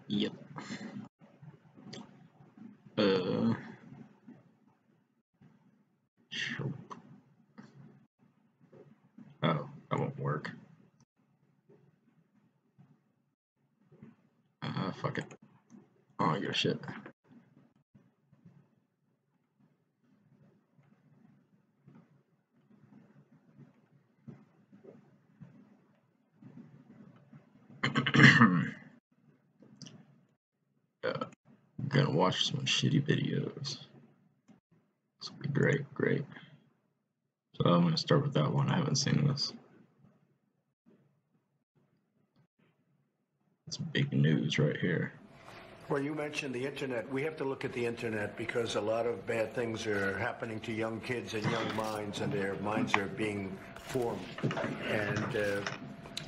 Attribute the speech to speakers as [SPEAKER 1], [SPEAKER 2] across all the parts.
[SPEAKER 1] Yep. Sure. Oh, that won't work. Fuck it. Oh, I give a shit. I'm gonna watch some shitty videos. This will be great, great. So I'm gonna start with that one. I haven't seen this. It's big news right here.
[SPEAKER 2] Well, you mentioned the internet. We have to look at the internet because a lot of bad things are happening to young kids and young minds, and their minds are being formed. And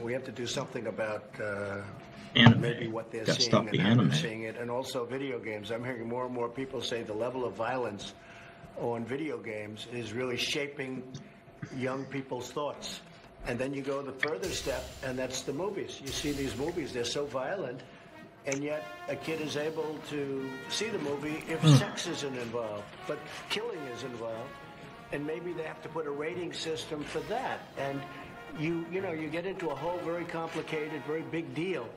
[SPEAKER 2] we have to do something about maybe what they're seeing and how they're seeing it, and also video games. I'm hearing more and more people say the level of violence on video games is really shaping young people's thoughts. And then you go the further step, and that's the movies. You see these movies, they're so violent, and yet a kid is able to see the movie if sex isn't involved, but killing is involved, and maybe they have to put a rating system for that. And you get into a whole very complicated, very big deal.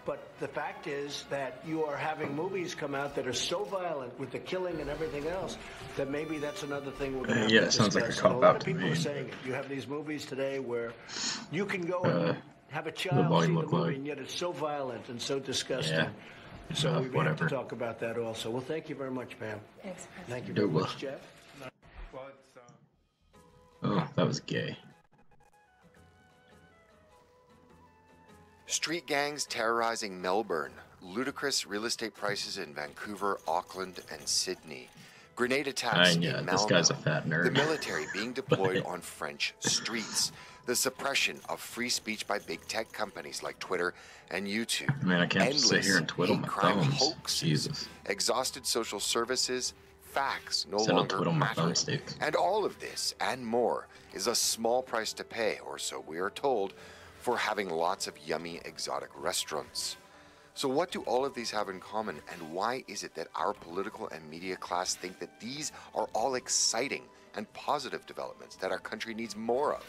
[SPEAKER 2] But the fact is that you are having movies come out that are so violent with the killing and everything else that maybe that's another thing we're going to have to discuss.
[SPEAKER 1] It sounds like a cop-out to me.
[SPEAKER 2] A lot of people are saying it. You have these movies today where you can go and have a child see the movie, and yet it's so violent and so disgusting. Yeah. So we have to talk about that also. Well, thank you very much, Pam.
[SPEAKER 3] Thanks,
[SPEAKER 2] Thank you very much, Jeff.
[SPEAKER 4] Well, it's,
[SPEAKER 1] Oh, that was gay.
[SPEAKER 5] Street gangs terrorizing Melbourne, ludicrous real estate prices in Vancouver, Auckland, and Sydney, grenade attacks in Malmo,
[SPEAKER 1] this guy's a fat nerd.
[SPEAKER 5] the military being deployed on French streets, the suppression of free speech by big tech companies like Twitter and YouTube,
[SPEAKER 1] Man, I can't just sit here and twiddle my thumbs.
[SPEAKER 5] hoaxes,
[SPEAKER 1] Jesus.
[SPEAKER 5] exhausted social services, facts no
[SPEAKER 1] Instead of
[SPEAKER 5] longer
[SPEAKER 1] twiddle my
[SPEAKER 5] mattering.
[SPEAKER 1] thumbsticks.
[SPEAKER 5] And all of this and more is a small price to pay, or so we are told, for having lots of yummy exotic restaurants. So what do all of these have in common, and why is it that our political and media class think that these are all exciting and positive developments that our country needs more of?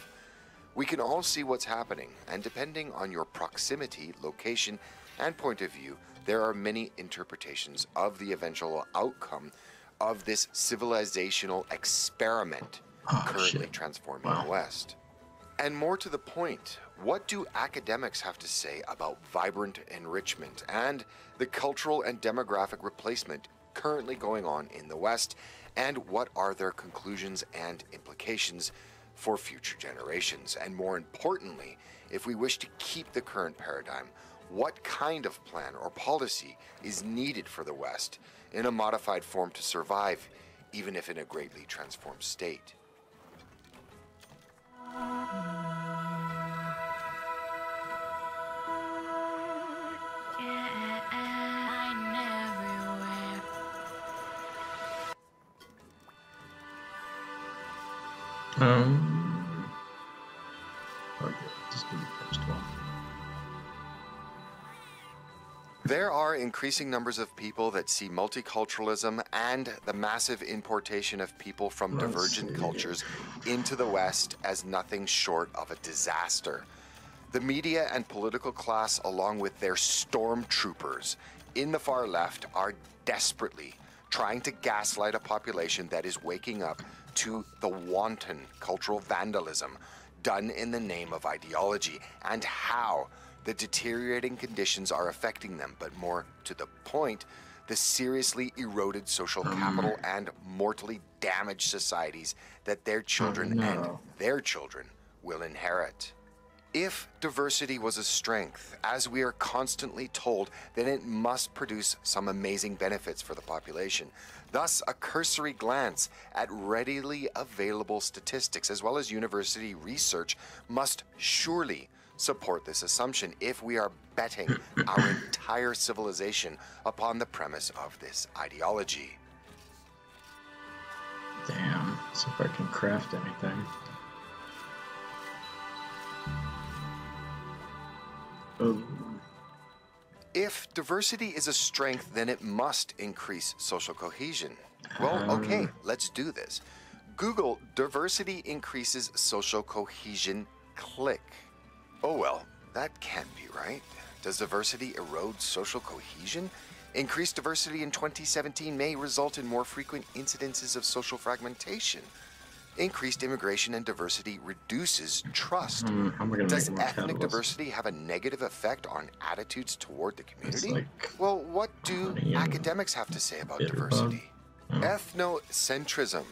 [SPEAKER 5] We can all see what's happening, and depending on your proximity, location, and point of view, there are many interpretations of the eventual outcome of this civilizational experiment currently transforming the West. And more to the point, what do academics have to say about vibrant enrichment and the cultural and demographic replacement currently going on in the West, and what are their conclusions and implications for future generations? And more importantly, if we wish to keep the current paradigm, what kind of plan or policy is needed for the West in a modified form to survive, even if in a greatly transformed state?
[SPEAKER 1] Okay, just do the first one.
[SPEAKER 5] There are increasing numbers of people that see multiculturalism and the massive importation of people from divergent cultures into the West as nothing short of a disaster. The media and political class, along with their stormtroopers in the far left, are desperately trying to gaslight a population that is waking up to the wanton cultural vandalism done in the name of ideology, and how the deteriorating conditions are affecting them, but more to the point, the seriously eroded social capital and mortally damaged societies that their children and their children will inherit. If diversity was a strength, as we are constantly told, then it must produce some amazing benefits for the population. Thus, a cursory glance at readily available statistics as well as university research must surely support this assumption if we are betting our entire civilization upon the premise of this ideology.
[SPEAKER 1] Damn, see if I can craft anything. Oh.
[SPEAKER 5] If diversity is a strength, then it must increase social cohesion. Well, okay, let's do this. Google diversity increases social cohesion, click. Oh well, that can't be right. Does diversity erode social cohesion? Increased diversity in 2017 may result in more frequent incidences of social fragmentation. Increased immigration and diversity reduces trust. Does ethnic diversity have a negative effect on attitudes toward the community?
[SPEAKER 1] Like,
[SPEAKER 5] well, what do academics have to say about diversity? Ethnocentrism.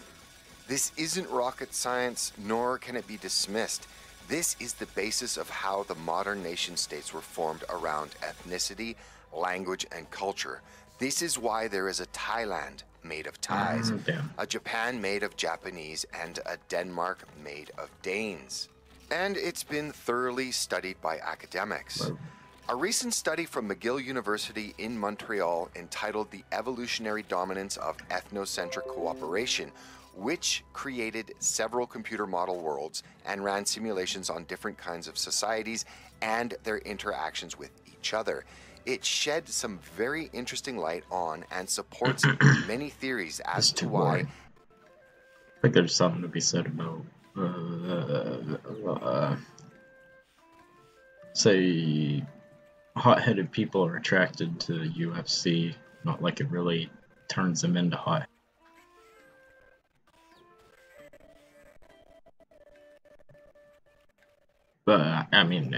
[SPEAKER 5] This isn't rocket science, nor can it be dismissed. This is the basis of how the modern nation states were formed around ethnicity, language, and culture. This is why there is a Thailand made of Thais, a Japan made of Japanese, and a Denmark made of Danes. And it's been thoroughly studied by academics. A recent study from McGill University in Montreal entitled The Evolutionary Dominance of Ethnocentric Cooperation, which created several computer model worlds and ran simulations on different kinds of societies and their interactions with each other. It shed some very interesting light on and supports many theories as to why.
[SPEAKER 1] I think there's something to be said about, say, hot-headed people are attracted to UFC, not like it really turns them into hot. But, I mean,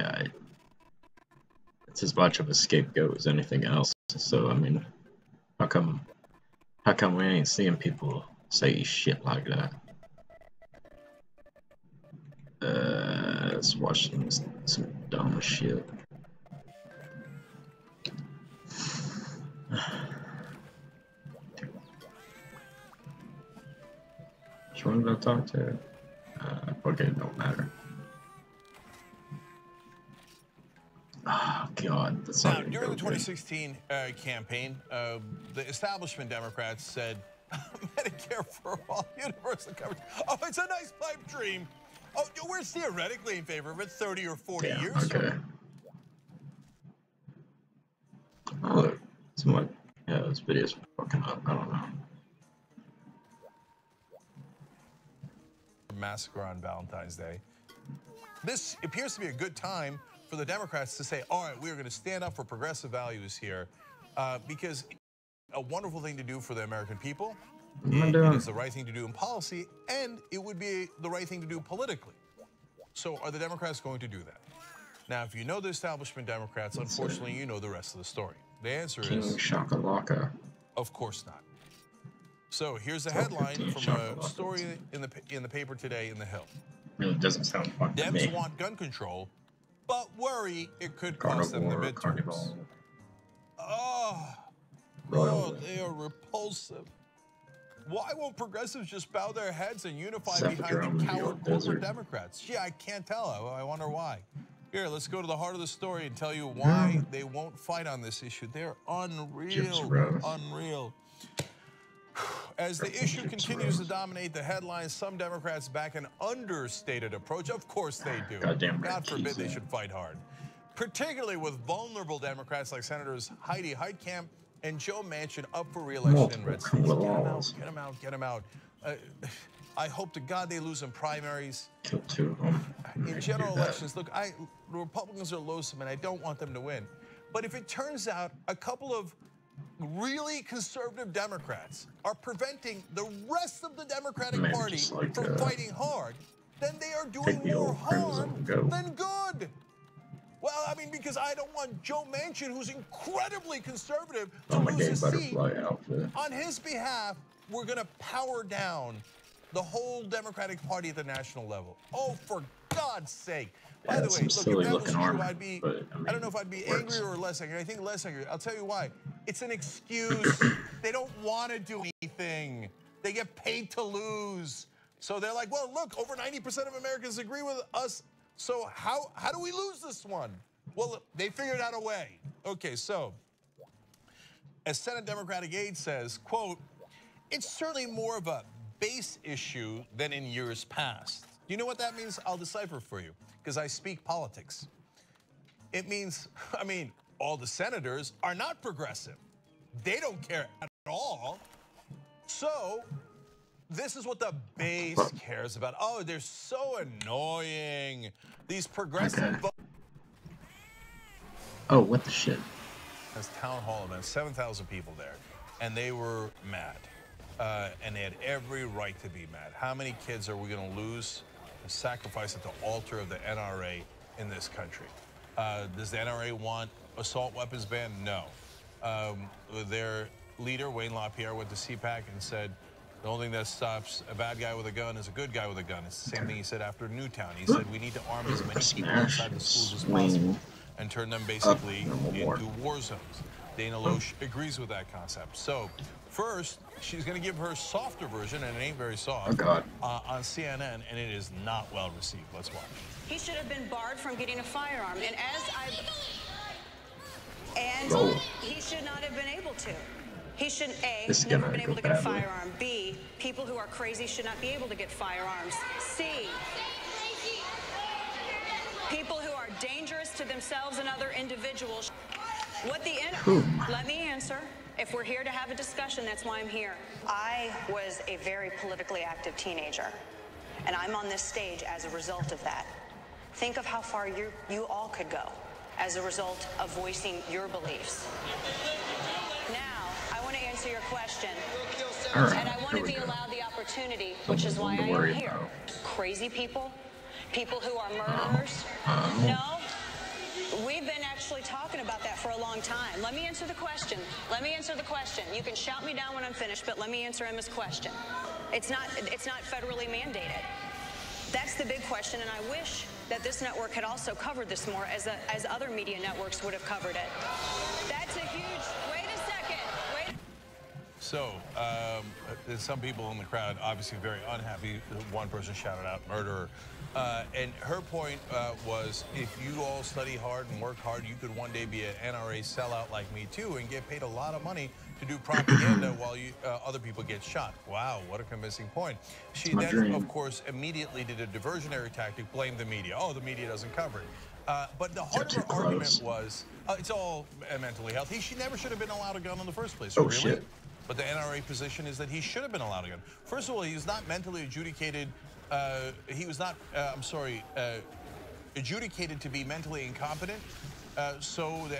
[SPEAKER 1] it's as much of a scapegoat as anything else. So, I mean, how come we ain't seeing people say shit like that? Let's watch some dumb shit. Which one did I talk to? Okay, it don't matter. Oh, God. That's
[SPEAKER 3] now, during the 2016 campaign, the establishment Democrats said Medicare for all, universal coverage. Oh, it's a nice pipe dream. Oh, we're theoretically in favor of it 30 or 40 years.
[SPEAKER 1] Okay. Oh, look. Somewhat. Yeah, this video's fucking up. I don't know.
[SPEAKER 3] Massacre on Valentine's Day. This appears to be a good time for the Democrats to say, all right, we're going to stand up for progressive values here, because a wonderful thing to do for the American people. It is the right thing to do in policy, and it would be the right thing to do politically. So are the Democrats going to do that? Now, if you know the establishment Democrats, unfortunately, you know the rest of the story. The answer is
[SPEAKER 1] Shakalaka.
[SPEAKER 3] Of course not. So here's the headline from a story in the paper today in The Hill.
[SPEAKER 1] Really doesn't sound fun to me.
[SPEAKER 3] Dems want gun control, but worry it could cost them the midterms. Oh, they are repulsive. Why won't progressives just bow their heads and unify behind the coward corporate Democrats? Gee, I can't tell. I wonder why. Here, let's go to the heart of the story and tell you why they won't fight on this issue. They're unreal, unreal. As the issue continues to dominate the headlines, some Democrats back an understated approach. Of course they do. God forbid they should fight hard. Particularly with vulnerable Democrats like Senators Heidi Heitkamp and Joe Manchin up for re-election in red states. Get them out, get them out. I hope to God they lose in primaries.
[SPEAKER 1] Kill two of them.
[SPEAKER 3] In general elections, look, the Republicans are loathsome and I don't want them to win. But if it turns out a couple of really conservative Democrats are preventing the rest of the Democratic Party from fighting hard, then they are doing more harm than good. Well, I mean, because I don't want Joe Manchin, who's incredibly conservative, to lose his seat. On his behalf, we're going to power down the whole Democratic Party at the national level. Oh, for God's sake. By the way, look, if that was true, I'd be, I don't know if I'd be angry or less angry. I think less angry. I'll tell you why. It's an excuse. They don't want to do anything. They get paid to lose. So they're like, well, look, over 90% of Americans agree with us. So how do we lose this one? Well, they figured out a way. Okay, so as Senate Democratic aide says, quote, it's certainly more of a base issue than in years past. You know what that means? I'll decipher for you, because I speak politics. It means, I mean, all the senators are not progressive. They don't care at all. So this is what the base cares about. Oh, they're so annoying. These progressive votes.
[SPEAKER 1] Oh, what the shit?
[SPEAKER 3] This town hall event, 7,000 people there, and they were mad. And they had every right to be mad. How many kids are we going to lose and sacrifice at the altar of the NRA in this country? Does the NRA want assault weapons banned? No. Their leader, Wayne LaPierre, went to CPAC and said, the only thing that stops a bad guy with a gun is a good guy with a gun. It's the same thing he said after Newtown. He said we need to arm as many people inside the schools as possible and turn them basically into war zones. Dana Loesch agrees with that concept. So first, she's going to give her softer version, and it ain't very soft, on CNN, and it is not well received. Let's watch.
[SPEAKER 4] He should have been barred from getting a firearm, and he should not have been able to. He should, A, never been able to get a firearm. B, people who are crazy should not be able to get firearms. C, people who are dangerous to themselves and other individuals. Let me answer. If we're here to have a discussion, that's why I'm here. I was a very politically active teenager, and I'm on this stage as a result of that. Think of how far you all could go as a result of voicing your beliefs. Now, I want to answer your question, and I want to be allowed the opportunity, which is why I am here. Crazy people, people who are murderers, no. We've been actually talking about that for a long time. Let me answer the question. You can shout me down when I'm finished, but let me answer Emma's question. It's not federally mandated. That's the big question, and I wish that this network had also covered this more, as other media networks would have covered it. That's a huge. Wait a second.
[SPEAKER 3] So, there's some people in the crowd obviously very unhappy. One person shouted out murderer. And her point was, if you all study hard and work hard, you could one day be an NRA sellout like me too and get paid a lot of money to do propaganda while other people get shot. Wow, what a convincing point. She then, of course, immediately did a diversionary tactic, blamed the media. Oh, the media doesn't cover it. But the heart of her argument was, it's all mentally healthy. She never should have been allowed a gun in the first place.
[SPEAKER 1] Oh,
[SPEAKER 3] really?
[SPEAKER 1] shit.
[SPEAKER 3] But the NRA position is that he should have been allowed a gun. First of all, he was not mentally adjudicated. He was not, adjudicated to be mentally incompetent. So the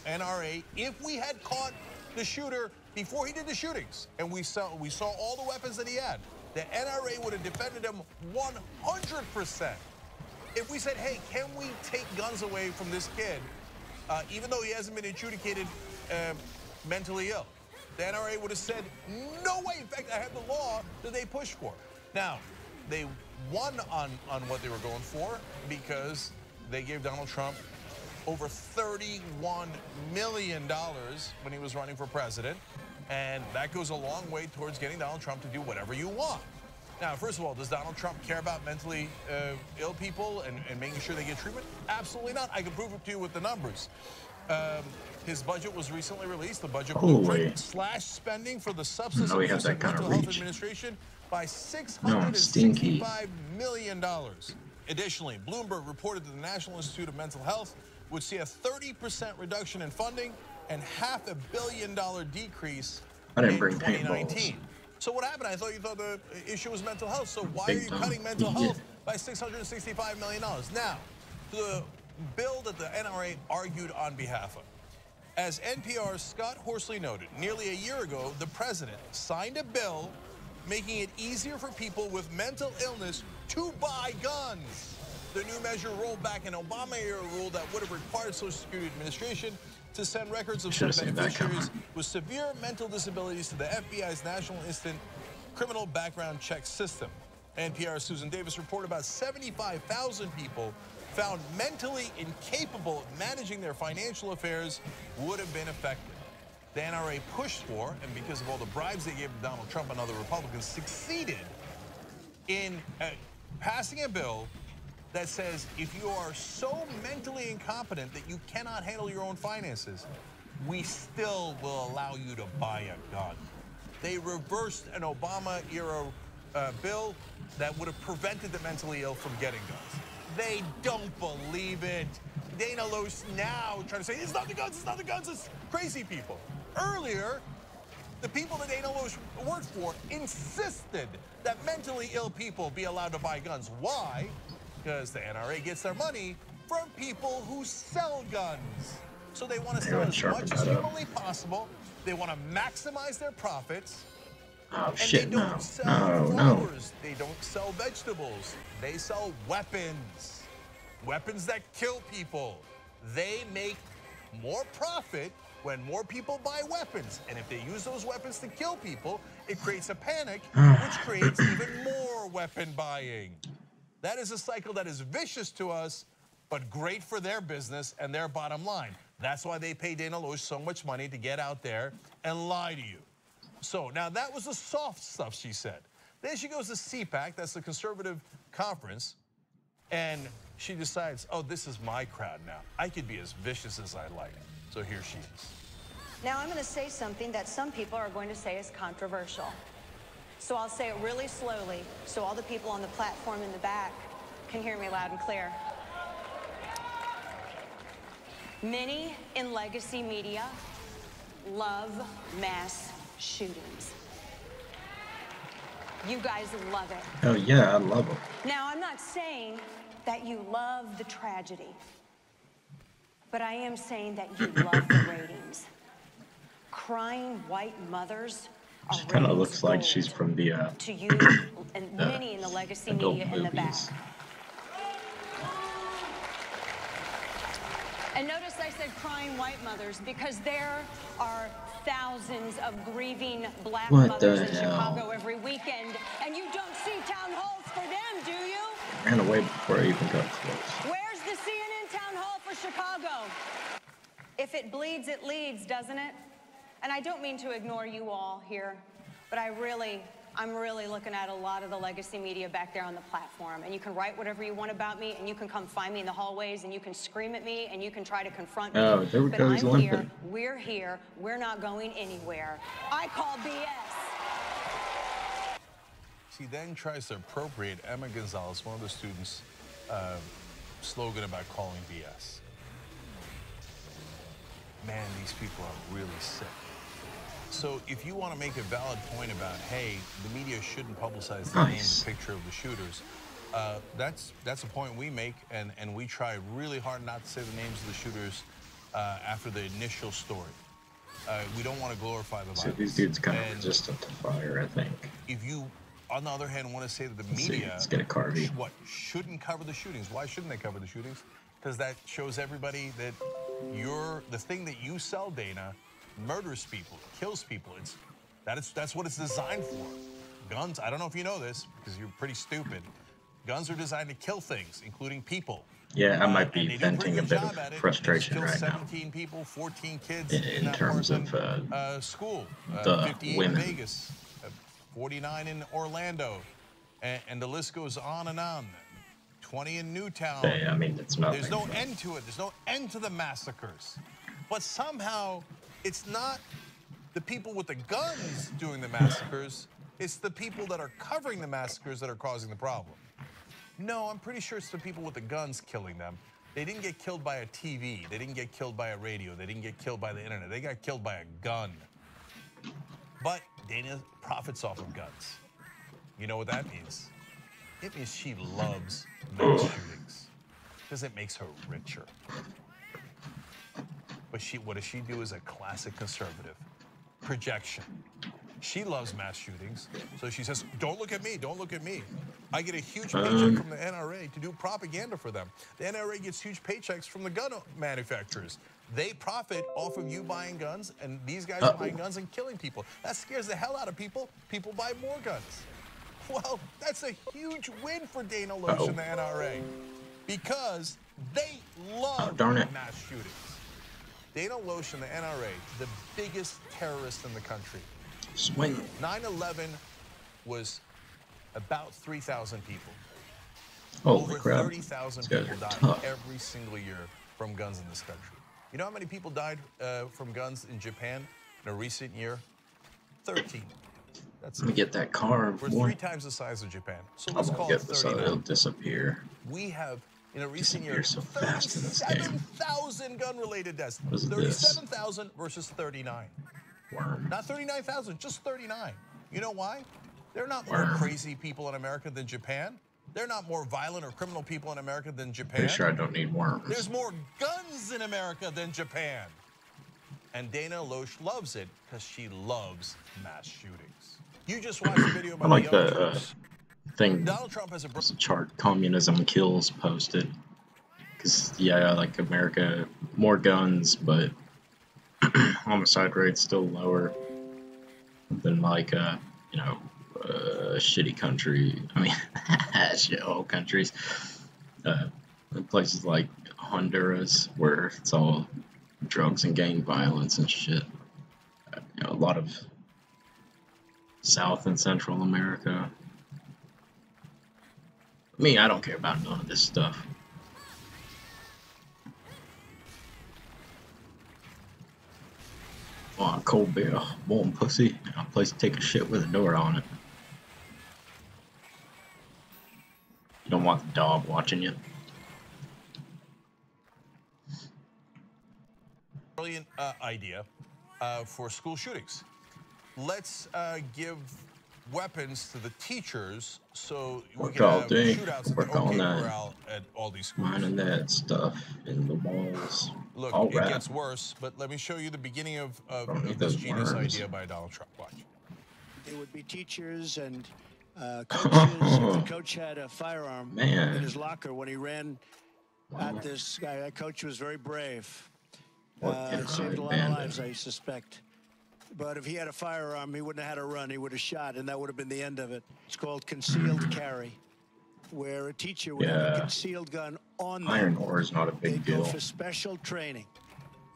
[SPEAKER 3] NRA, if we had caught the shooter before he did the shootings, and we saw all the weapons that he had, the NRA would have defended him 100%. If we said, hey, can we take guns away from this kid, even though he hasn't been adjudicated mentally ill, the NRA would have said, no way. In fact, I have the law that they pushed for. Now, they won on what they were going for because they gave Donald Trump over $31 million when he was running for president. And that goes a long way towards getting Donald Trump to do whatever you want. Now, first of all, does Donald Trump care about mentally ill people and making sure they get treatment? Absolutely not. I can prove it to you with the numbers. His budget was recently released. The budget blueprint slashed spending for the Substance Abuse and Mental Health Administration by $665 million. Additionally, Bloomberg reported that the National Institute of Mental Health would see a 30% reduction in funding and $500 million decrease in 2019. So what happened? I thought you thought the issue was mental health. So why are you cutting mental health by $665 million? Now, the bill that the NRA argued on behalf of. As NPR's Scott Horsley noted, nearly a year ago, the president signed a bill making it easier for people with mental illness to buy guns. The new measure rolled back an Obama-era rule that would have required Social Security Administration to send records of some beneficiaries with severe mental disabilities to the FBI's National Instant Criminal Background Check System. NPR's Susan Davis reported about 75,000 people found mentally incapable of managing their financial affairs would have been affected. The NRA pushed for, and because of all the bribes they gave to Donald Trump and other Republicans, succeeded in passing a bill that says if you are so mentally incompetent that you cannot handle your own finances, we still will allow you to buy a gun. They reversed an Obama-era bill that would have prevented the mentally ill from getting guns. They don't believe it. Dana Loesch now trying to say, it's not the guns, it's not the guns, it's crazy people. Earlier, the people that Dana Loesch worked for insisted that mentally ill people be allowed to buy guns. Why? Because the NRA gets their money from people who sell guns. So they want to sell as much as humanly possible. They want to maximize their profits.
[SPEAKER 1] Oh
[SPEAKER 3] And
[SPEAKER 1] shit,
[SPEAKER 3] they don't
[SPEAKER 1] no.
[SPEAKER 3] sell
[SPEAKER 1] No.
[SPEAKER 3] flowers. They don't sell vegetables. They sell weapons. Weapons that kill people. They make more profit when more people buy weapons. And if they use those weapons to kill people, it creates a panic, which creates even more weapon buying. That is a cycle that is vicious to us, but great for their business and their bottom line. That's why they pay Dana Loesch so much money to get out there and lie to you. So now that was the soft stuff she said. Then she goes to CPAC, that's the conservative conference, and she decides, oh, this is my crowd now. I could be as vicious as I like. So here she is.
[SPEAKER 4] Now I'm going to say something that some people are going to say is controversial. So I'll say it really slowly so all the people on the platform in the back can hear me loud and clear. Many in legacy media love mass shootings. You guys love it.
[SPEAKER 1] Oh yeah, I love them.
[SPEAKER 4] Now, I'm not saying that you love the tragedy, but I am saying that you love the ratings. Crying white mothers are
[SPEAKER 1] She kind of
[SPEAKER 4] ratings
[SPEAKER 1] looks like
[SPEAKER 4] gold
[SPEAKER 1] she's from the
[SPEAKER 4] to you and many in the legacy
[SPEAKER 1] adult
[SPEAKER 4] media in the back.
[SPEAKER 1] movies.
[SPEAKER 4] And notice I said crying white mothers because there are thousands of grieving black
[SPEAKER 1] What
[SPEAKER 4] mothers
[SPEAKER 1] the
[SPEAKER 4] in
[SPEAKER 1] hell?
[SPEAKER 4] Chicago every weekend, and you don't see town halls for them, do you?
[SPEAKER 1] Ran away before I even got close.
[SPEAKER 4] Where's the CNN town hall for Chicago? If it bleeds, it leads, doesn't it? And I don't mean to ignore you all here, but I'm really looking at a lot of the legacy media back there on the platform. And you can write whatever you want about me, and you can come find me in the hallways, and you can scream at me, and you can try to confront me.
[SPEAKER 1] Oh, there we
[SPEAKER 4] But
[SPEAKER 1] go,
[SPEAKER 4] I'm
[SPEAKER 1] he's
[SPEAKER 4] here,
[SPEAKER 1] limping.
[SPEAKER 4] we're here, we're not going anywhere. I call BS.
[SPEAKER 3] She then tries to appropriate Emma Gonzalez, one of the students' slogan about calling BS. Man, these people are really sick. So if you want to make a valid point about, hey, the media shouldn't publicize the name and picture of the shooters, that's a point we make, and we try really hard not to say the names of the shooters after the initial story. We don't want to glorify the violence.
[SPEAKER 1] So these dudes kind of resistant to fire, I think.
[SPEAKER 3] If you, on the other hand, want to say that the
[SPEAKER 1] Let's see,
[SPEAKER 3] media
[SPEAKER 1] let's get a Carvey.
[SPEAKER 3] shouldn't cover the shootings. Why shouldn't they cover the shootings? Because that shows everybody that the thing that you sell, Dana, murders people, kills people. That's what it's designed for. Guns, I don't know if you know this, because you're pretty stupid. Guns are designed to kill things, including people.
[SPEAKER 1] Yeah, I might be
[SPEAKER 3] And they do a pretty
[SPEAKER 1] venting a
[SPEAKER 3] good
[SPEAKER 1] bit
[SPEAKER 3] job
[SPEAKER 1] of
[SPEAKER 3] at it.
[SPEAKER 1] frustration
[SPEAKER 3] They
[SPEAKER 1] right
[SPEAKER 3] killed
[SPEAKER 1] now.
[SPEAKER 3] 17 people, 14 kids
[SPEAKER 1] In
[SPEAKER 3] that
[SPEAKER 1] terms of
[SPEAKER 3] Parkland, school.
[SPEAKER 1] the
[SPEAKER 3] 58
[SPEAKER 1] women.
[SPEAKER 3] in Vegas, 49 in Orlando, and the list goes on and on. 20 in Newtown.
[SPEAKER 1] Yeah, I mean, it's nothing.
[SPEAKER 3] There's no end to it. There's no end to the massacres. But somehow, it's not the people with the guns doing the massacres. It's the people that are covering the massacres that are causing the problem. No, I'm pretty sure it's the people with the guns killing them. They didn't get killed by a TV. They didn't get killed by a radio. They didn't get killed by the internet. They got killed by a gun. But Dana profits off of guns. You know what that means? It means she loves mass shootings because it makes her richer. But what does she do as a classic conservative? Projection. She loves mass shootings, so she says, don't look at me, don't look at me. I get a huge paycheck from the NRA to do propaganda for them. The NRA gets huge paychecks from the gun manufacturers. They profit off of you buying guns, and these guys are buying guns and killing people. That scares the hell out of people. People buy more guns. Well, that's a huge win for Dana Loesch and the NRA because they love mass shootings. Dana Loesch and the NRA, the biggest terrorists in the country.
[SPEAKER 1] Swing.
[SPEAKER 3] 9/11 was about 3,000 people.
[SPEAKER 1] Holy
[SPEAKER 3] Over
[SPEAKER 1] crap.
[SPEAKER 3] 30,000
[SPEAKER 1] These guys
[SPEAKER 3] people
[SPEAKER 1] are
[SPEAKER 3] died
[SPEAKER 1] tough.
[SPEAKER 3] every single year from guns in this country. You know how many people died from guns in Japan in a recent year? 13. That's
[SPEAKER 1] Let me get that car.
[SPEAKER 3] We're
[SPEAKER 1] boy.
[SPEAKER 3] 3 times the size of Japan. So
[SPEAKER 1] I
[SPEAKER 3] let's
[SPEAKER 1] won't
[SPEAKER 3] call
[SPEAKER 1] get
[SPEAKER 3] it
[SPEAKER 1] this, so
[SPEAKER 3] 39.
[SPEAKER 1] it'll disappear.
[SPEAKER 3] We have in a recent year.
[SPEAKER 1] You're so fast in this game.
[SPEAKER 3] 37,000 gun-related deaths.
[SPEAKER 1] What is this?
[SPEAKER 3] 37,000 versus 39.
[SPEAKER 1] Worm.
[SPEAKER 3] Not 39,000, just 39. You know why? They're not more
[SPEAKER 1] Worm.
[SPEAKER 3] crazy people in America than Japan. They're not more violent or criminal people in America than Japan.
[SPEAKER 1] Pretty sure I don't need worms.
[SPEAKER 3] There's more guns in America than Japan. And Dana Loesch loves it because she loves mass shootings. You just watched the video about
[SPEAKER 1] I like
[SPEAKER 3] the young
[SPEAKER 1] the
[SPEAKER 3] troops.
[SPEAKER 1] thing.
[SPEAKER 3] Donald Trump has a
[SPEAKER 1] There's a chart, communism kills, posted. Because, yeah, like America, more guns, but homicide rate's still lower than, like, you know, a shitty country. I mean, shithole countries. Places like Honduras, where it's all drugs and gang violence and shit. You know, a lot of South and Central America. Me, I don't care about none of this stuff. Oh, cold beer, warm pussy, a place to take a shit with a door on it. You don't want the dog watching you.
[SPEAKER 3] Brilliant idea for school shootings. Let's give weapons to the teachers so we
[SPEAKER 1] Work
[SPEAKER 3] can
[SPEAKER 1] all
[SPEAKER 3] have
[SPEAKER 1] day,
[SPEAKER 3] shootouts and
[SPEAKER 1] work
[SPEAKER 3] okay
[SPEAKER 1] all night.
[SPEAKER 3] morale at all these schools.
[SPEAKER 1] Mining that stuff in the walls.
[SPEAKER 3] Look,
[SPEAKER 1] all
[SPEAKER 3] it
[SPEAKER 1] right.
[SPEAKER 3] gets worse, but let me show you the beginning of
[SPEAKER 1] Don't need
[SPEAKER 3] this
[SPEAKER 1] those
[SPEAKER 3] genius
[SPEAKER 1] worms.
[SPEAKER 3] idea by Donald Trump. Watch.
[SPEAKER 2] There would be teachers and coaches. If the coach had a firearm
[SPEAKER 1] Man.
[SPEAKER 2] in his locker when he ran at this guy, that coach was very brave. It saved a lot of lives, I suspect. But if he had a firearm, he wouldn't have had to run. He would have shot, and that would have been the end of it. It's called concealed carry, where a teacher would have a
[SPEAKER 1] Yeah.
[SPEAKER 2] concealed gun on them.
[SPEAKER 1] Iron ore is not a big
[SPEAKER 2] They'd go
[SPEAKER 1] deal.
[SPEAKER 2] for special training,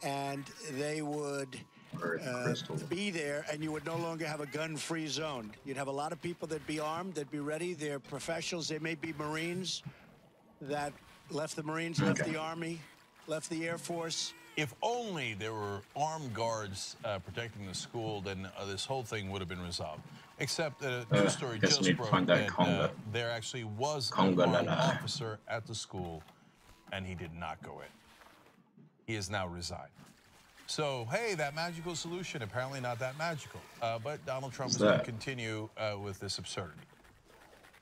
[SPEAKER 2] and they would
[SPEAKER 1] Or crystal.
[SPEAKER 2] be there, and you would no longer have a gun-free zone. You'd have a lot of people that'd be armed, that'd be ready. They're professionals. They may be Marines that left the Marines, left
[SPEAKER 1] Okay.
[SPEAKER 2] the Army, left the Air Force.
[SPEAKER 3] If only there were armed guards protecting the school, then this whole thing would have been resolved. Except that a news story
[SPEAKER 1] guess we
[SPEAKER 3] just
[SPEAKER 1] need to
[SPEAKER 3] broke
[SPEAKER 1] find that
[SPEAKER 3] that
[SPEAKER 1] conga.
[SPEAKER 3] there actually was
[SPEAKER 1] Conga
[SPEAKER 3] an armed
[SPEAKER 1] Nana.
[SPEAKER 3] officer at the school, and he did not go in. He has now resigned. So, hey, that magical solution, apparently not that magical. But Donald Trump is going to
[SPEAKER 1] that?
[SPEAKER 3] continue with this absurdity.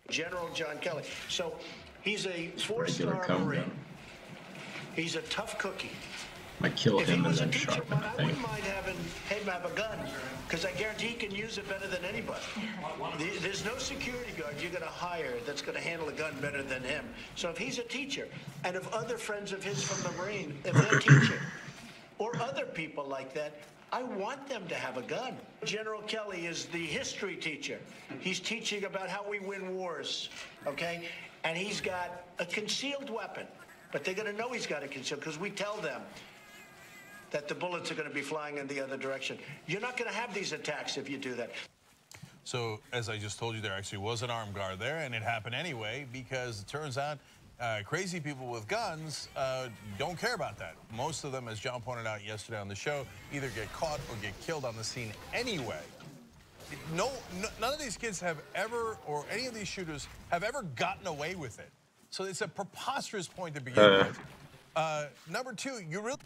[SPEAKER 2] General John Kelly. So he's a
[SPEAKER 1] Regular
[SPEAKER 2] four-star
[SPEAKER 1] conga.
[SPEAKER 2] Marine. He's a tough cookie.
[SPEAKER 1] I kill
[SPEAKER 2] If he
[SPEAKER 1] him and
[SPEAKER 2] was a
[SPEAKER 1] then
[SPEAKER 2] teacher,
[SPEAKER 1] sharpen
[SPEAKER 2] I
[SPEAKER 1] the thing.
[SPEAKER 2] wouldn't mind having him have a gun, because I guarantee he can use it better than anybody. There's no security guard you're going to hire that's going to handle a gun better than him. So if he's a teacher, and if other friends of his from the Marine, if they're teaching, or other people like that, I want them to have a gun. General Kelly is the history teacher. He's teaching about how we win wars, okay? And he's got a concealed weapon, but they're going to know he's got a concealed, because we tell them that the bullets are going to be flying in the other direction. You're not going to have these attacks if you do that.
[SPEAKER 3] So, as I just told you, there actually was an armed guard there, and it happened anyway because it turns out crazy people with guns don't care about that. Most of them, as John pointed out yesterday on the show, either get caught or get killed on the scene anyway. None of these kids have ever, or any of these shooters, have ever gotten away with it. So it's a preposterous point to begin with. Number two, you really...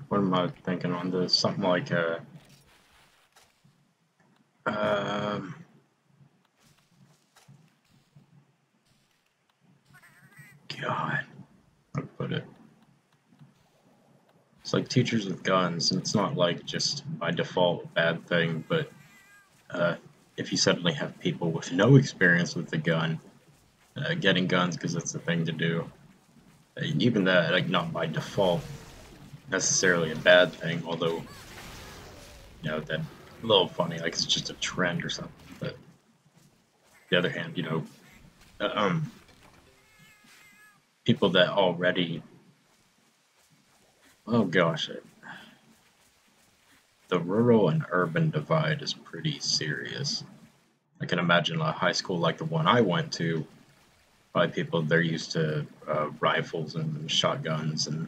[SPEAKER 1] What am I thinking on this? Something like God, how to put it? It's like teachers with guns, and it's not like just by default a bad thing, but if you suddenly have people with no experience with the gun getting guns because it's the thing to do, even that, like, not by default necessarily a bad thing, although, you know, that a little funny, like it's just a trend or something. But on the other hand, you know, people that already, oh gosh, the rural and urban divide is pretty serious. I can imagine a high school like the one I went to, by people they're used to rifles and shotguns and,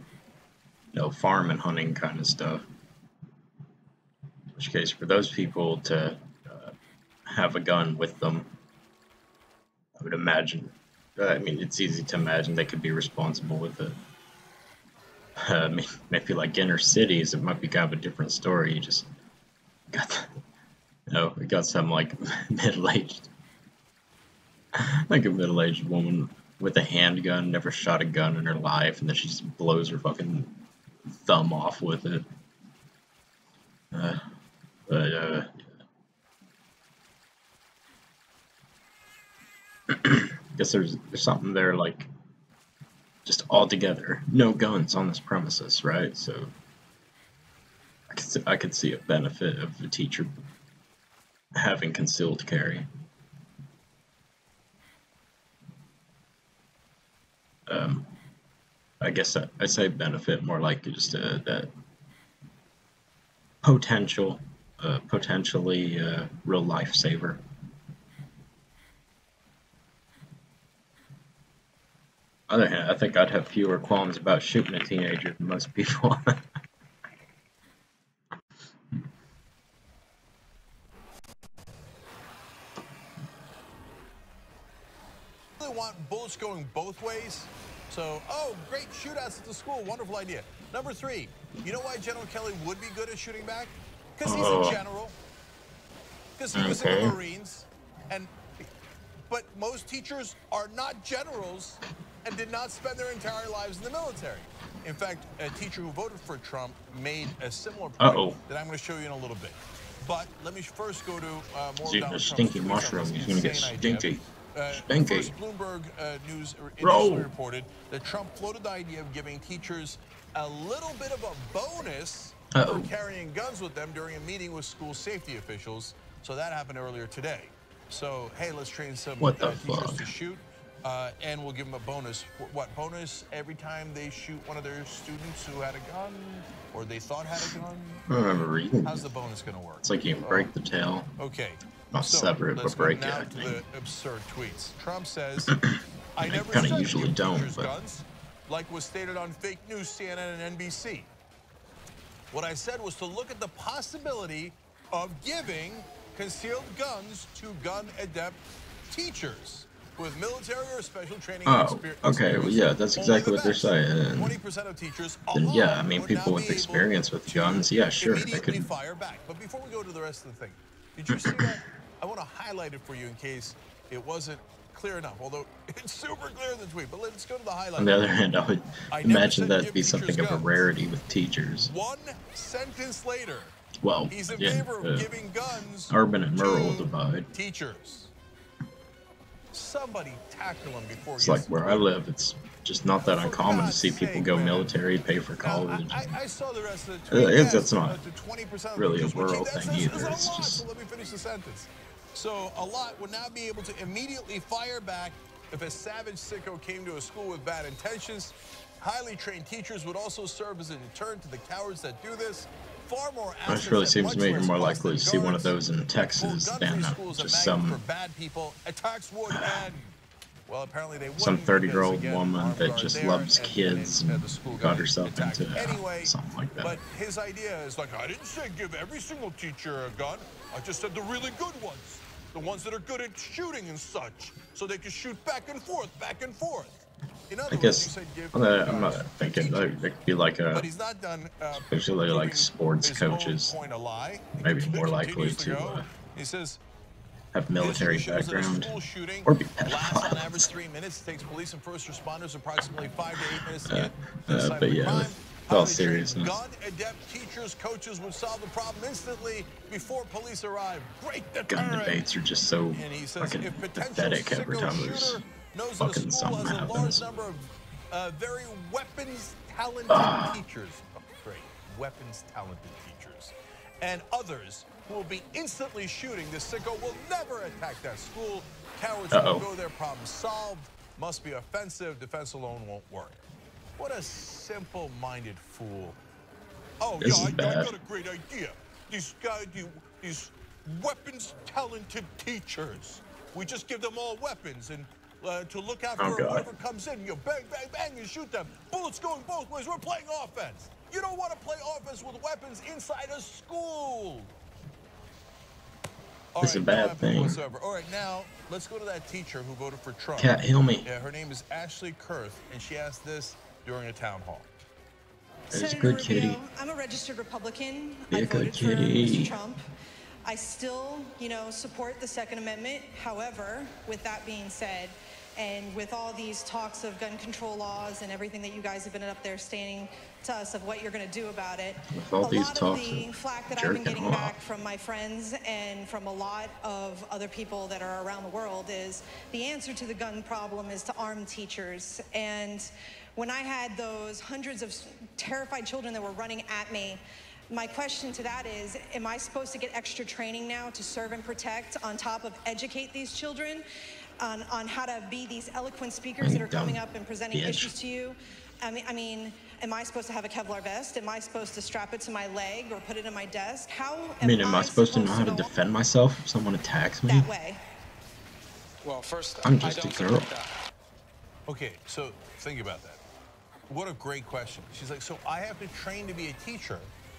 [SPEAKER 1] you know, farm and hunting kind of stuff. In which case, for those people to have a gun with them, I would imagine I mean, it's easy to imagine they could be responsible with it. I mean, maybe like inner cities, it might be kind of a different story. You just got, we got some like middle-aged, like a middle-aged woman with a handgun, never shot a gun in her life, and then she just blows her fucking thumb off with it. I guess there's something there, like, just altogether no guns on this premises, right? So I could see a benefit of the teacher having concealed carry. I guess I say benefit more like just that potentially real lifesaver. On the other hand, I think I'd have fewer qualms about shooting a teenager than most people.
[SPEAKER 3] Really want bullets going both ways. So, oh, great shootouts at the school. Wonderful idea. Number 3, you know why General Kelly would be good at shooting back? Because he's a general. Because he was in the Marines. But most teachers are not generals and did not spend their entire lives in the military. In fact, a teacher who voted for Trump made a similar point that I'm going to show you in a little bit. But let me first go to more
[SPEAKER 1] Donald Trump's stinky mushroom. He's going to get stinky.
[SPEAKER 3] First, Bloomberg News initially reported that Trump floated the idea of giving teachers a little bit of a bonus for carrying guns with them during a meeting with school safety officials. So that happened earlier today. So, hey, let's train some teachers to shoot, and we'll give them a bonus. What bonus? Every time they shoot one of their students who had a gun or they thought had a gun?
[SPEAKER 1] I remember reading.
[SPEAKER 3] How's the bonus going to work?
[SPEAKER 1] It's like you break the tail.
[SPEAKER 3] Okay.
[SPEAKER 1] Not separate, but break it.
[SPEAKER 3] Let's go now to the absurd tweets. Trump says, I never
[SPEAKER 1] kind
[SPEAKER 3] said
[SPEAKER 1] of usually
[SPEAKER 3] give
[SPEAKER 1] don't,
[SPEAKER 3] teachers
[SPEAKER 1] but
[SPEAKER 3] guns, like was stated on fake news, CNN and NBC. What I said was to look at the possibility of giving concealed guns to gun-adept teachers with military or special training experience.
[SPEAKER 1] Okay, well, yeah, that's exactly what they're saying.
[SPEAKER 3] 20% of teachers,
[SPEAKER 1] then, yeah, I mean, people with experience with guns, yeah, sure, they could
[SPEAKER 3] fire back. But before we go to the rest of the thing, did you see that? I want to highlight it for you in case it wasn't clear enough, although it's super clear in the tweet. But let's go to the highlight.
[SPEAKER 1] On the other hand, I would imagine that'd be something of a rarity with teachers.
[SPEAKER 3] One sentence later,
[SPEAKER 1] well,
[SPEAKER 3] he's in favor of giving guns
[SPEAKER 1] urban and rural divide.
[SPEAKER 3] Teachers. Somebody tackle him before
[SPEAKER 1] it's like where I live, it's just not that uncommon to see people go military, pay for college.
[SPEAKER 3] I saw the rest of the tweet.
[SPEAKER 1] That's not really a rural thing either. It's just...
[SPEAKER 3] So let me finish the sentence. So a lot would now be able to immediately fire back if a savage sicko came to a school with bad intentions. Highly trained teachers would also serve as a deterrent to the cowards that do this. Far more
[SPEAKER 1] it really seems to me you're more likely to see one of those in Texas than just some
[SPEAKER 3] bad people. Attacks would end. Well, apparently they
[SPEAKER 1] some 30-year-old woman that just loves kids and got herself into something like that.
[SPEAKER 3] But his idea is like, I didn't say give every single teacher a gun. I just said the really good ones, the ones that are good at shooting and such, so they can shoot back and forth, back and forth. In other
[SPEAKER 1] words, you said give I'm not thinking like, it could be like a,
[SPEAKER 3] but he's not done,
[SPEAKER 1] especially like sports coaches, maybe more likely to
[SPEAKER 3] he says,
[SPEAKER 1] have military background or be
[SPEAKER 3] pedophiles. On average 3 minutes. It takes police and first responders approximately 5 to 8 minutes to get
[SPEAKER 1] but yeah, with all seriousness,
[SPEAKER 3] gun-adept teachers, coaches would solve the problem instantly before police arrive. Great deterrent.
[SPEAKER 1] Gun debates are just so fucking pathetic every time there's fucking something happens.
[SPEAKER 3] Number of very weapons-talented teachers. Oh, great. Weapons-talented teachers. And others who will be instantly shooting. The sicko will never attack that school. Cowards will go there, problem solved. Must be offensive. Defense alone won't work. What a simple-minded fool. Oh, yeah, I got a great idea. These guys, these weapons-talented teachers. We just give them all weapons and to look after whoever comes in. You bang, bang, bang, you shoot them. Bullets going both ways. We're playing offense. You don't want to play offense with weapons inside a school. All
[SPEAKER 1] It's a
[SPEAKER 3] right, no
[SPEAKER 1] bad
[SPEAKER 3] empathy
[SPEAKER 1] thing.
[SPEAKER 3] whatsoever. All right, now let's go to that teacher who voted for Trump.
[SPEAKER 1] Cat, heal me.
[SPEAKER 3] Yeah, her name is Ashley Kurth, and she asked this during a town hall.
[SPEAKER 1] It's a
[SPEAKER 6] Senator
[SPEAKER 1] good
[SPEAKER 6] Rubio,
[SPEAKER 1] kitty.
[SPEAKER 6] I'm a registered Republican.
[SPEAKER 1] Be
[SPEAKER 6] I
[SPEAKER 1] a good
[SPEAKER 6] voted for
[SPEAKER 1] kitty.
[SPEAKER 6] Mr. Trump. I still, support the Second Amendment. However, with that being said, and with all these talks of gun control laws and everything that you guys have been up there stating to us of what you're going to do about it,
[SPEAKER 1] With all
[SPEAKER 6] a
[SPEAKER 1] these
[SPEAKER 6] lot
[SPEAKER 1] talks
[SPEAKER 6] of the
[SPEAKER 1] of
[SPEAKER 6] flack that I've been
[SPEAKER 1] jerking
[SPEAKER 6] getting
[SPEAKER 1] off.
[SPEAKER 6] back from my friends and from a lot of other people that are around the world is the answer to the gun problem is to arm teachers. And when I had those hundreds of terrified children that were running at me, my question to that is, am I supposed to get extra training now to serve and protect on top of educate these children on how to be these eloquent speakers that are coming up and presenting issues to you? I mean, am I supposed to have a Kevlar vest? Am I supposed to strap it to my leg or put it in my desk? How
[SPEAKER 1] am I supposed to know how to defend myself if someone attacks me?
[SPEAKER 6] that way?
[SPEAKER 7] Well, first,
[SPEAKER 1] I'm just a girl.
[SPEAKER 3] Okay, so think about that. What a great question. She's like, so I have to train to be a teacher,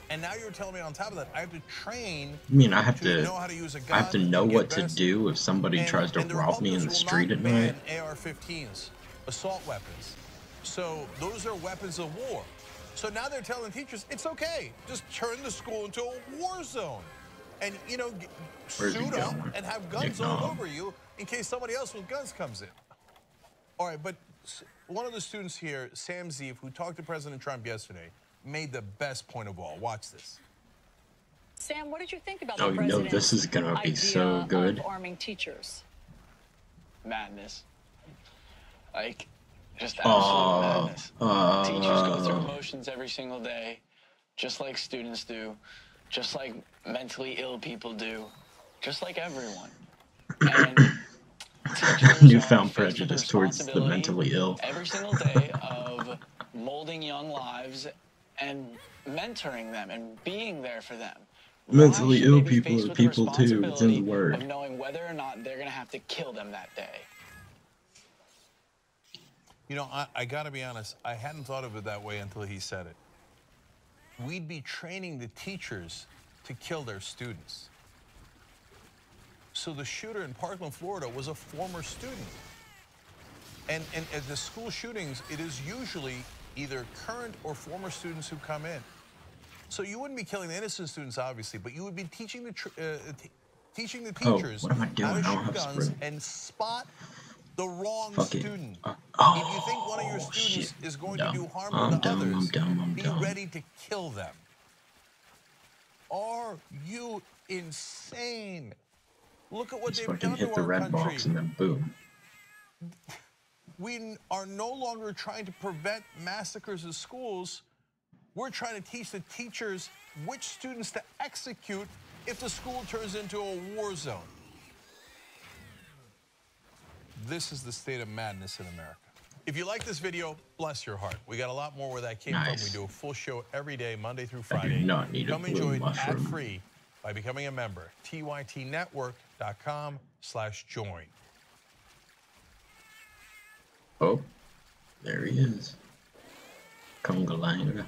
[SPEAKER 3] and now you're telling me on top of that, I have to train
[SPEAKER 1] I have to
[SPEAKER 3] know how to use a gun.
[SPEAKER 1] I have to know what to do if somebody tries to
[SPEAKER 3] the
[SPEAKER 1] rob me in the
[SPEAKER 3] Republicans
[SPEAKER 1] street
[SPEAKER 3] will
[SPEAKER 1] at
[SPEAKER 3] not
[SPEAKER 1] night.
[SPEAKER 3] ban AR-15s, assault weapons. So those are weapons of war. So now they're telling teachers, it's okay. Just turn the school into a war zone. And, suit up and have guns all over you in case somebody else with guns comes in. All right, but one of the students here, Sam Zeev, who talked to President Trump yesterday, made the best point of all. Watch this.
[SPEAKER 4] Sam, what did you think about
[SPEAKER 1] Oh,
[SPEAKER 4] the president's
[SPEAKER 1] this is gonna be so good.
[SPEAKER 4] of arming teachers?
[SPEAKER 7] Madness. Like, just absolute madness. Teachers go through emotions every single day, just like students do, just like mentally ill people do, just like everyone. And
[SPEAKER 1] newfound prejudice towards the mentally ill.
[SPEAKER 7] Every single day of molding young lives and mentoring them and being there for them.
[SPEAKER 1] Mentally ill people are people too. It's in the word.
[SPEAKER 7] Of knowing whether or not they're going to have to kill them that day.
[SPEAKER 3] I got to be honest, I hadn't thought of it that way until he said it. We'd be training the teachers to kill their students. So the shooter in Parkland, Florida was a former student. And at the school shootings, it is usually either current or former students who come in. So you wouldn't be killing the innocent students, obviously, but you would be teaching the teachers
[SPEAKER 1] what am I doing?
[SPEAKER 3] how to shoot guns and spot the wrong student. If you think one of your students is going to do harm to others, be ready to kill them. Are you insane? Look at what they've done
[SPEAKER 1] hit
[SPEAKER 3] to
[SPEAKER 1] the
[SPEAKER 3] our
[SPEAKER 1] red
[SPEAKER 3] country.
[SPEAKER 1] box and then boom.
[SPEAKER 3] We are no longer trying to prevent massacres of schools. We're trying to teach the teachers which students to execute if the school turns into a war zone. This is the state of madness in America. If you like this video, bless your heart. We got a lot more where that came from. We do a full show every day, Monday through Friday.
[SPEAKER 1] I do not need
[SPEAKER 3] Come
[SPEAKER 1] a blue
[SPEAKER 3] enjoy it
[SPEAKER 1] mushroom.
[SPEAKER 3] ad-free by becoming a member. tytnetwork.com/join.
[SPEAKER 1] Oh, there he is. Congalanga.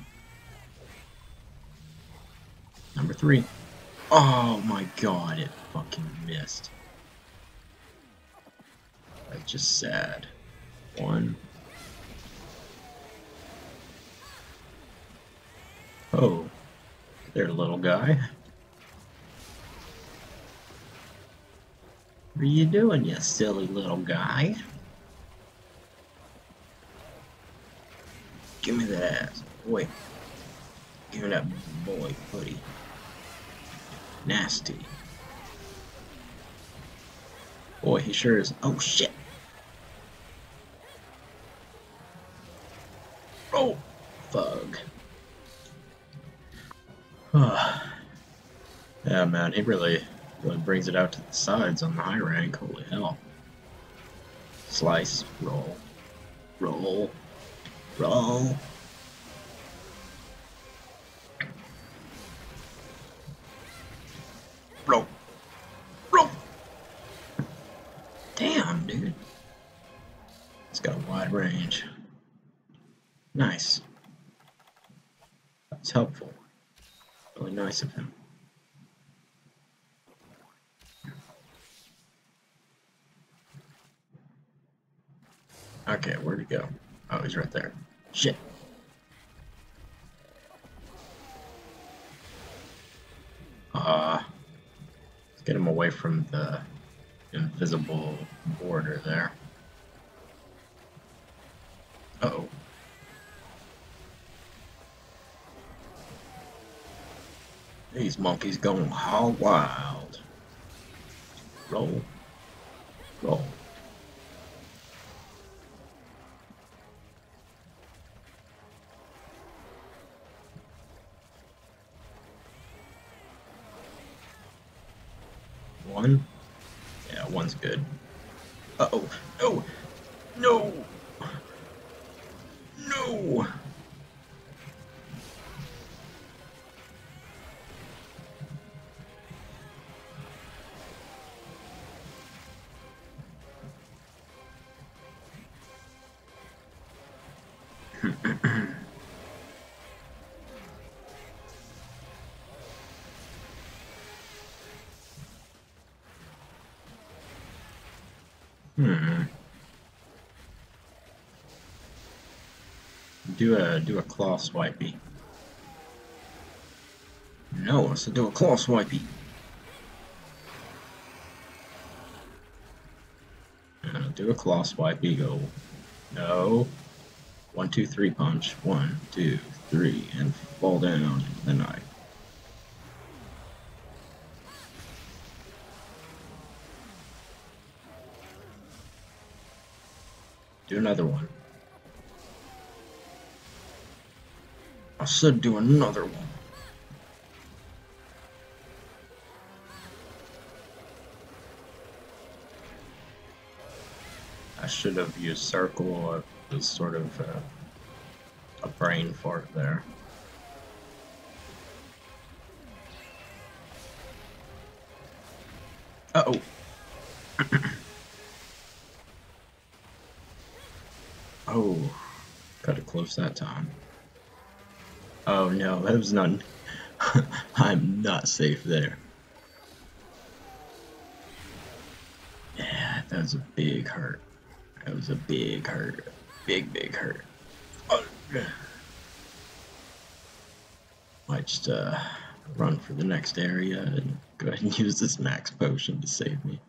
[SPEAKER 1] Number 3. Oh my god, it fucking missed. That's just sad. 1. Oh, there, little guy. What are you doing, you silly little guy? Give me that ass. Boy. Give me that boy footy. Nasty. Boy, he sure is. Oh, shit. Oh, fug. Yeah, man, he really brings it out to the sides on the high rank. Holy hell. Slice, roll, roll, roll. Roll, roll. Damn, dude. It's got a wide range. Nice. That's helpful. Really nice of him. Okay, where'd he go? Oh, he's right there. Shit. Let's get him away from the invisible border there. Uh-oh. These monkeys going hog wild. Roll. Roll. One? Yeah, one's good. Uh-oh. No! No! No! Do a claw swipey. No, I said do a claw swipey. Do a claw swipey. Go. No. 1, 2, 3 punch. 1, 2, 3, and fall down into the knife. Do another one. I said do another one. I should have used circle. It was sort of a brain fart there. Uh-oh. Oh, got it close that time. Oh no, that was none. I'm not safe there. Yeah, that was a big hurt. That was a big hurt. Big hurt. Oh. Might just run for the next area and go ahead and use this max potion to save me.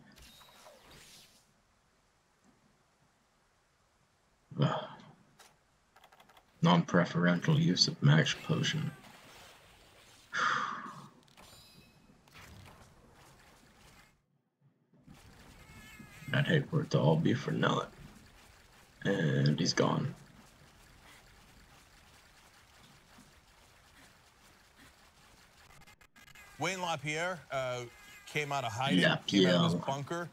[SPEAKER 1] Non-preferential use of max potion. I'd hate for it to all be for naught. And he's gone.
[SPEAKER 3] Wayne LaPierre came out of hiding, came out of his bunker.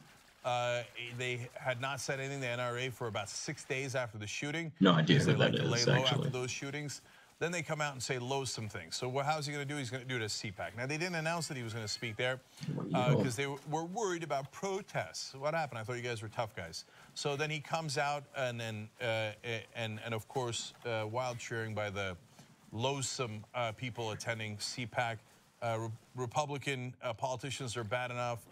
[SPEAKER 3] They had not said anything to NRA for about 6 days after the shooting.
[SPEAKER 1] No idea who
[SPEAKER 3] they
[SPEAKER 1] that
[SPEAKER 3] like to
[SPEAKER 1] is,
[SPEAKER 3] lay low
[SPEAKER 1] actually.
[SPEAKER 3] after those shootings. Then they come out and say some things. So how's he going to do? He's going to do it at CPAC. Now, they didn't announce that he was going to speak there because they were worried about protests. What happened? I thought you guys were tough guys. So then he comes out and then, and of course, wild cheering by the loathsome people attending CPAC. Republican politicians are bad enough.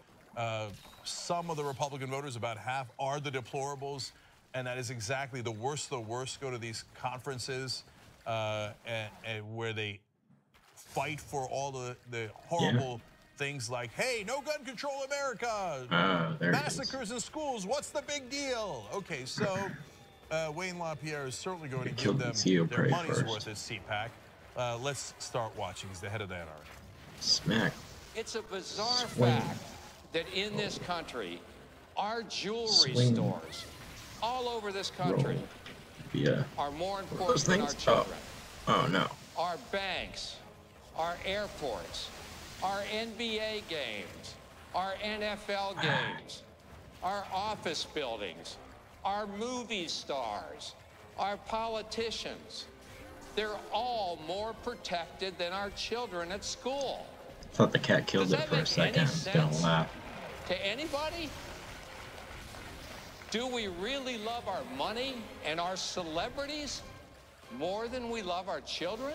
[SPEAKER 3] Some of the Republican voters, about half, are the deplorables, and that is exactly the worst of the worst. Go to these conferences and where they fight for all the horrible things like, hey, no gun control America, massacres in schools, what's the big deal? Okay, so Wayne LaPierre is certainly going to give them their money's worth at CPAC. Let's start watching. He's the head of the NRA.
[SPEAKER 1] Smack.
[SPEAKER 8] It's a bizarre fact that in this country, our jewelry stores all over this country are more important than our children.
[SPEAKER 1] Oh no.
[SPEAKER 8] Our banks, our airports, our NBA games, our NFL games, our office buildings, our movie stars, our politicians. They're all more protected than our children at school.
[SPEAKER 1] I thought the cat killed it for a second. I was gonna laugh.
[SPEAKER 8] To anybody? Do we really love our money and our celebrities more than we love our children?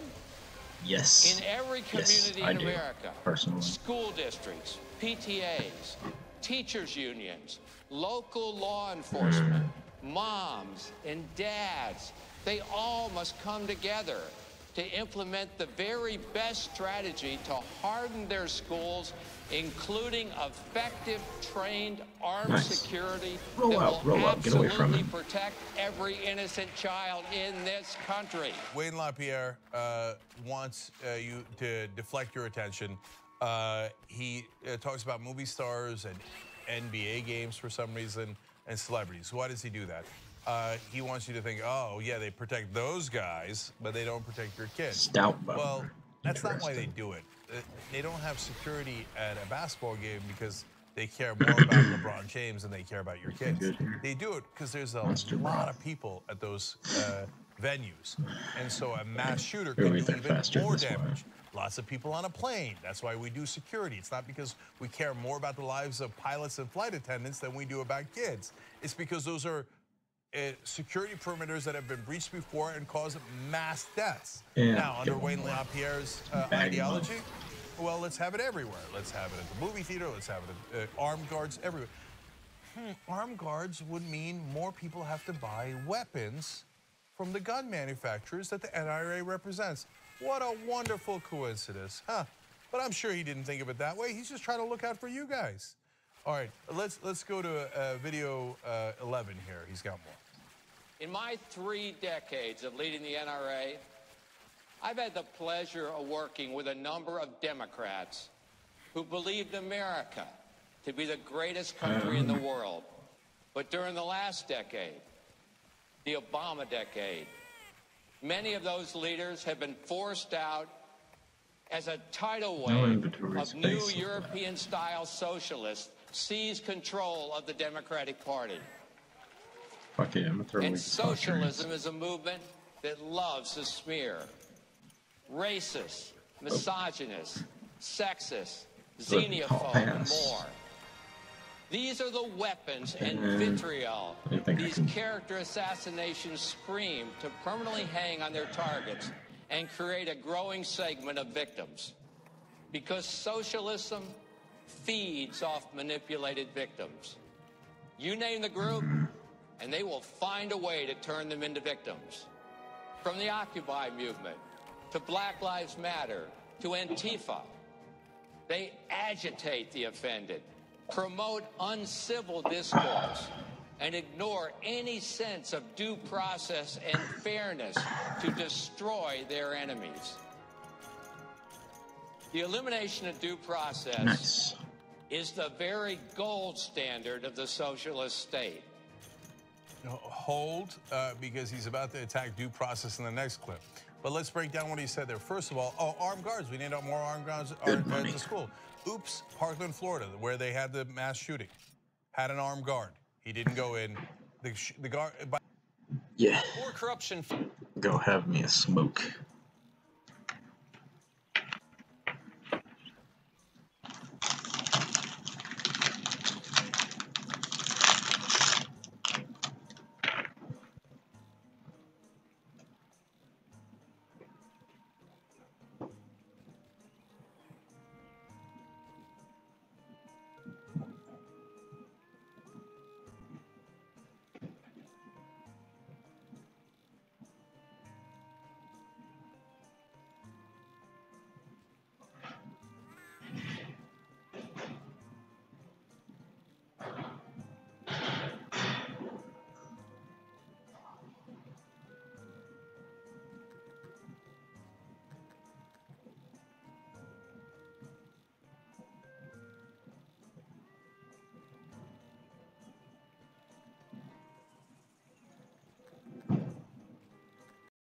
[SPEAKER 1] Yes.
[SPEAKER 8] In every community in America,
[SPEAKER 1] personally.
[SPEAKER 8] School districts, PTAs, teachers unions, local law enforcement, moms and dads, they all must come together to implement the very best strategy to harden their schools, including effective, trained armed security that will absolutely protect every innocent child in this country.
[SPEAKER 3] Wayne LaPierre wants you to deflect your attention. He talks about movie stars and NBA games for some reason and celebrities. Why does he do that? He wants you to think, oh, yeah, they protect those guys, but they don't protect your kids.
[SPEAKER 1] Stout bummer.
[SPEAKER 3] Well, that's not why they do it. They don't have security at a basketball game because they care more about LeBron James than they care about your kids. They do it because there's a lot of people at those venues. And so a mass shooter can do even more damage. Lots of people on a plane. That's why we do security. It's not because we care more about the lives of pilots and flight attendants than we do about kids. It's because those are security perimeters that have been breached before and caused mass deaths. Now, under Wayne LaPierre's ideology, well, let's have it everywhere. Let's have it at the movie theater. Let's have it at armed guards everywhere. Armed guards would mean more people have to buy weapons from the gun manufacturers that the NRA represents. What a wonderful coincidence, huh? But I'm sure he didn't think of it that way. He's just trying to look out for you guys. All right, let's go to video 11 here. He's got more.
[SPEAKER 8] In my 3 decades of leading the NRA, I've had the pleasure of working with a number of Democrats who believed America to be the greatest country in the world. But during the last decade, the Obama decade, many of those leaders have been forced out as a tidal wave of new European-style socialists seize control of the Democratic Party. And socialism is a movement that loves to smear. Racist, misogynist, sexist, xenophobe, and more. These are the weapons and vitriol these character assassinations scream to permanently hang on their targets and create a growing segment of victims. Because socialism feeds off manipulated victims. You name the group, and they will find a way to turn them into victims. From the Occupy movement, to Black Lives Matter, to Antifa, they agitate the offended, promote uncivil discourse, and ignore any sense of due process and fairness to destroy their enemies. The elimination of due process is the very gold standard of the socialist state.
[SPEAKER 3] Hold, because he's about to attack due process in the next clip. But let's break down what he said there. First of all, armed guards. We need more armed guards at the school. Oops, Parkland, Florida, where they had the mass shooting, had an armed guard. He didn't go in. The guard.
[SPEAKER 1] Yeah. More corruption. Go have me a smoke.